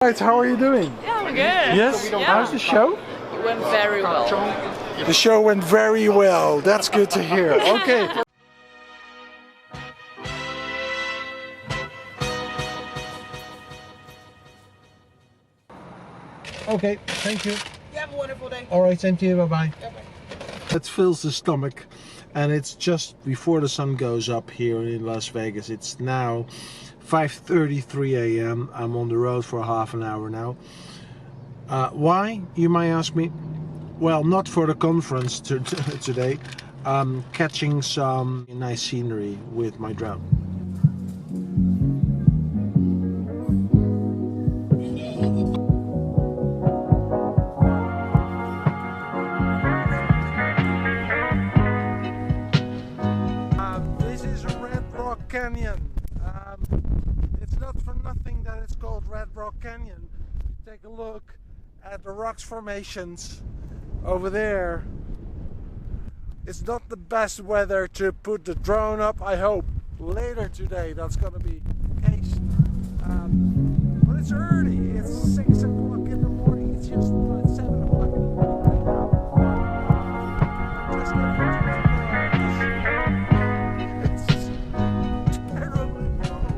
Right, how are you doing? Yeah, I'm good. Yes? Yeah. How's the show? It went very well. The show went very well. That's good to hear. Okay. Okay, thank you. You have a wonderful day. All right, thank you. Bye-bye. Bye-bye. It fills the stomach, and it's just before the sun goes up here in Las Vegas. It's now 5:33 a.m. I'm on the road for half an hour now. Why, you might ask me? Well, not for the conference today. I'm catching some nice scenery with my drone. This is Red Rock Canyon. It's not for nothing that it's called Red Rock Canyon. Take a look at the rocks formations over there. It's not the best weather to put the drone up. I hope later today that's gonna be the case. But it's early. It's 6 o'clock in the morning. It's just 7 o'clock in the morning right now. Just get it's terribly cold.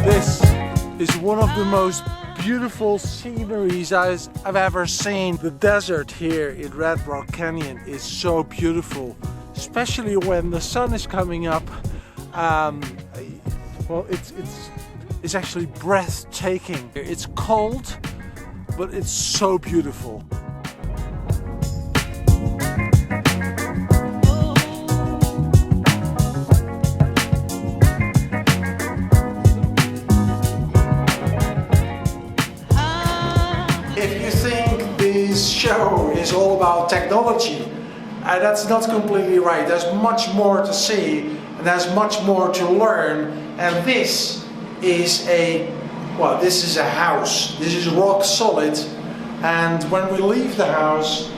This is one of the most beautiful sceneries I've ever seen. The desert here in Red Rock Canyon is so beautiful, especially when the sun is coming up. Well, it's actually breathtaking. It's cold, but it's so beautiful. If you think this show is all about technology, that's not completely right. There's much more to see and there's much more to learn. And this is this is a house. This is rock solid. And when we leave the house,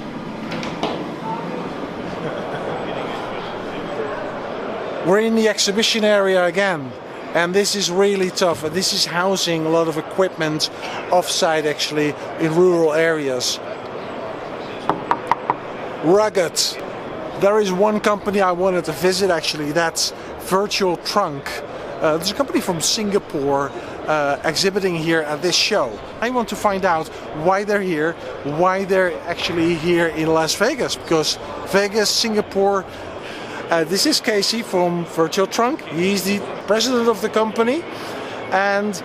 we're in the exhibition area again. And this is really tough. This is housing a lot of equipment off-site, actually, in rural areas. Rugged. There is one company I wanted to visit, actually. That's Virtual Trunk. There's a company from Singapore exhibiting here at this show. I want to find out why they're here, why they're actually here in Las Vegas, because Vegas, Singapore. This is Casey from Virtual Trunk. He's the president of the company. And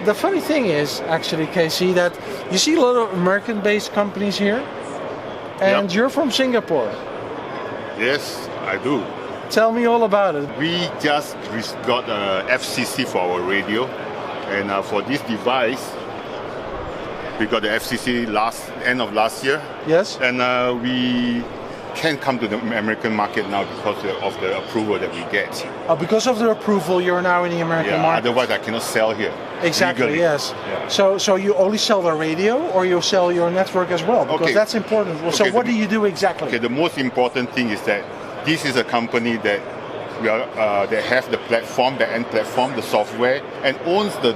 the funny thing is, actually, Casey, that you see a lot of American-based companies here. And You're from Singapore. Yes, I do. Tell me all about it. We just got a FCC for our radio. And for this device, we got the FCC end of last year. Yes. And we can't come to the American market now because of the approval that we get. Because of the approval, you're now in the American market. Otherwise I cannot sell here. Exactly, legally. yes. Yeah. So you only sell the radio, or you sell your network as well? Because that's important. So what do you do exactly? Okay, the most important thing is that this is a company that that have the platform, the end platform, the software, and owns the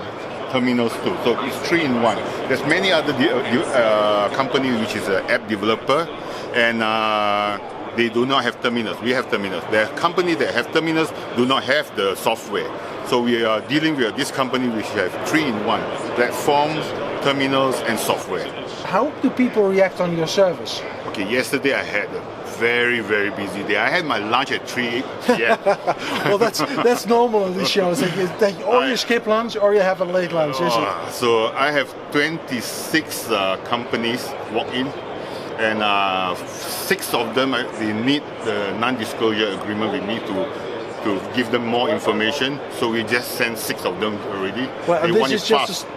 terminals too. So it's 3-in-1. There's many other companies which is an app developer, and they do not have terminals. We have terminals. There are companies that have terminals do not have the software. So we are dealing with this company which have 3-in-1: platforms, terminals, and software. How do people react on your service? Okay, yesterday I had a very, very busy day. I had my lunch at 3 p.m. Well, that's normal in these shows. Or you skip lunch or you have a late lunch, isn't it? So I have 26 companies walk in, and 6 of them they need the non-disclosure agreement with me to give them more information. So we just sent 6 of them already. Well,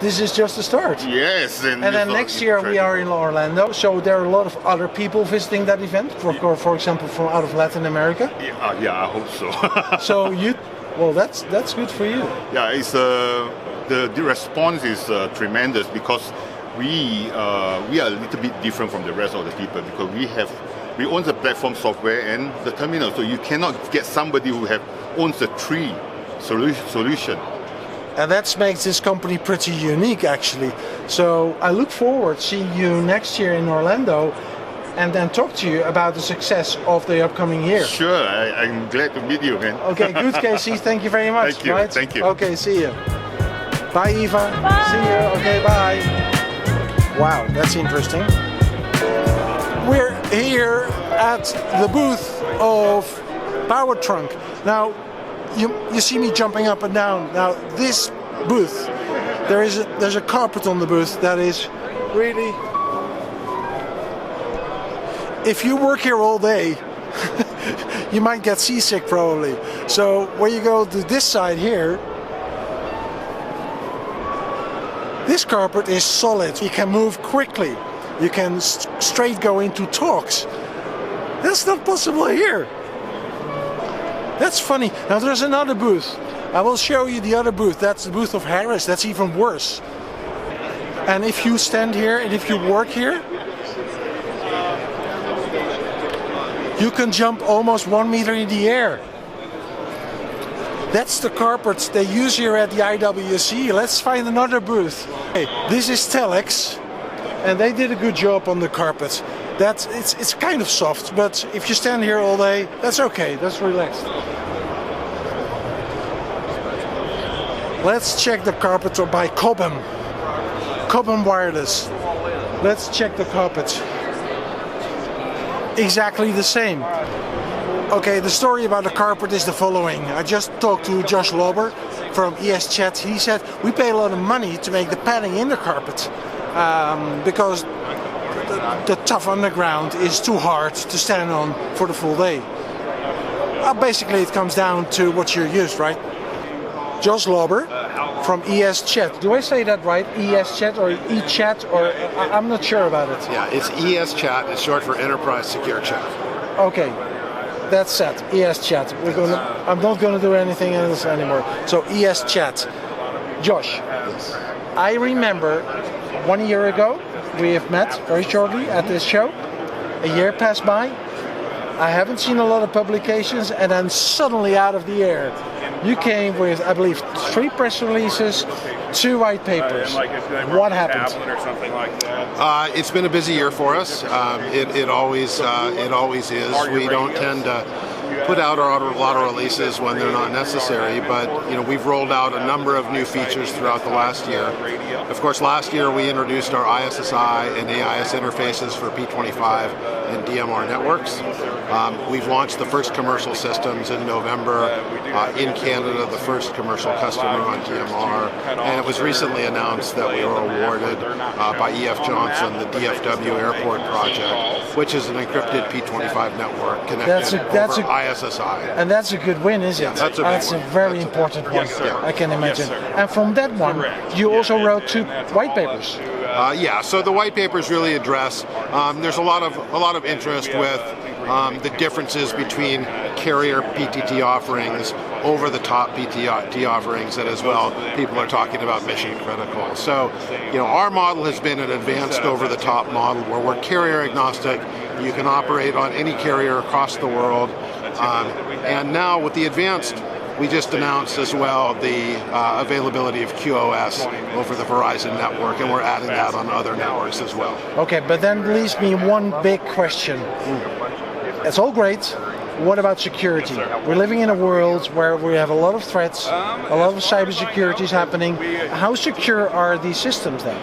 this is just the start. Yes. And then next year we are in Orlando, so there are a lot of other people visiting that event, for example, from out of Latin America. Yeah, I hope so. So that's good for you. Yeah, it's the response is tremendous because we are a little bit different from the rest of the people because we own the platform software and the terminal, so you cannot get somebody who owns the tree solution. And that makes this company pretty unique, actually. So I look forward to seeing you next year in Orlando and then talk to you about the success of the upcoming year. Sure, I'm glad to meet you, man. Okay, good, Casey. Thank you very much. Thank you. Right? Thank you. Okay, see you. Bye, Eva. Bye. See you. Okay, bye. Wow, that's interesting. We're here at the booth of Power Trunk. Now, you see me jumping up and down. Now, this booth, there's a carpet on the booth that is really. If you work here all day, you might get seasick probably. So when you go to this side here, this carpet is solid. You can move quickly. You can straight go into talks. That's not possible here. That's funny. Now there's another booth. I will show you the other booth. That's the booth of Harris. That's even worse. And if you stand here and if you work here, you can jump almost 1 meter in the air. That's the carpets they use here at the IWCE. Let's find another booth. Hey, this is Telex, and they did a good job on the carpet. It's kind of soft, but if you stand here all day, that's okay. That's relaxed. Let's check the carpet by Cobham. Cobham Wireless. Let's check the carpet. Exactly the same. Okay, the story about the carpet is the following. I just talked to Josh Lober from ESChat. He said we pay a lot of money to make the padding in the carpet because the tough underground is too hard to stand on for the full day. Basically, it comes down to what you're used, right? Josh Lober from ESChat. Do I say that right? ESChat or EChat, or I'm not sure about it. Yeah, it's ESChat. It's short for Enterprise Secure Chat. Okay, that's set. ESChat. I'm not gonna do anything else anymore. So ESChat. Josh, I remember 1 year ago we have met very shortly at this show. A year passed by. I haven't seen a lot of publications, and then suddenly out of the air, you came with, I believe, 3 press releases, 2 white papers. What happened? It's been a busy year for us. It always is. We don't tend to put out a lot of releases when they're not necessary, but we've rolled out a number of new features throughout the last year. Of course, last year we introduced our ISSI and AIS interfaces for P25 and DMR networks. We've launched the first commercial systems in November. In Canada, the first commercial customer on DMR, and it was recently announced that we were awarded by E.F. Johnson the DFW Airport project, which is an encrypted P25 network connected over ISSI. And that's a good win, isn't it? That's a very important one. I can imagine. And from that one, you also wrote 2 white papers. So the white papers really address. There's a lot of interest with the differences between carrier PTT offerings, over-the-top PTT offerings, and as well, people are talking about mission critical. So, our model has been an advanced over-the-top model where we're carrier agnostic. You can operate on any carrier across the world, and now with the advanced. We just announced as well the availability of QoS over the Verizon network, and we're adding that on other networks as well. Okay, but then leaves me one big question. It's all great. What about security? We're living in a world where we have a lot of threats, a lot of cybersecurity is happening. How secure are these systems then?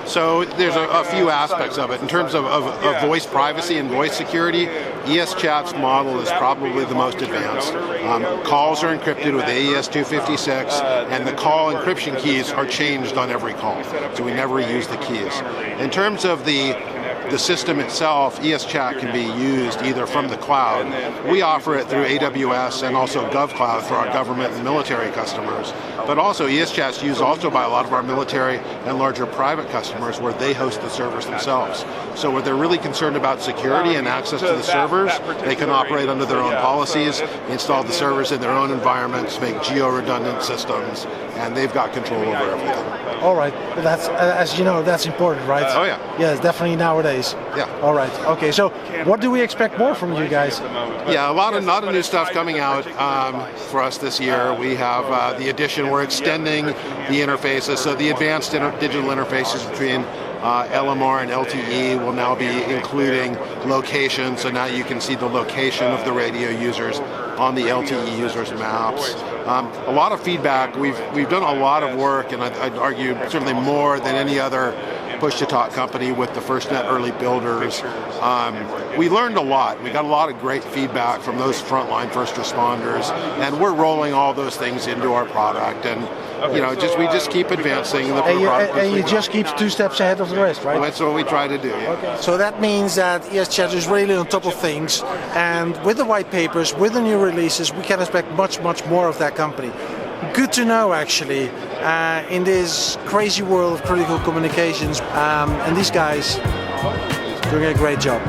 So there's a few aspects of it. In terms of voice privacy and voice security, ESChat's model is probably the most advanced. Calls are encrypted with AES-256, and the call encryption keys are changed on every call. So we never use the keys. In terms of the system itself, ESChat can be used either from the cloud. We offer it through AWS and also GovCloud for our government and military customers. But also ESChat's used also by a lot of our military and larger private customers where they host the servers themselves. So where they're really concerned about security and access to the servers, they can operate under their own policies, install the servers in their own environments, make geo-redundant systems, and they've got control over everything. All right, well, that's as you know, that's important, right? Oh yeah. Yes, definitely nowadays. Yeah. All right. Okay. So, what do we expect more from you guys? Yeah, a lot of new stuff coming out for us this year. We have the addition. We're extending the interfaces, so the advanced digital interfaces between LMR and LTE will now be including location. So now you can see the location of the radio users on the LTE users' maps. A lot of feedback. We've done a lot of work, and I'd argue certainly more than any other push-to-talk company with the FirstNet early builders. We learned a lot. We got a lot of great feedback from those frontline first responders, and we're rolling all those things into our product. And we just keep advancing the product. And you just keep 2 steps ahead of the rest, right? Well, that's what we try to do. Yeah. Okay. So that means that ESChat is really on top of things, and with the white papers, with the new releases, we can expect much more of that company. Good to know, actually, in this crazy world of critical communications, and these guys doing a great job.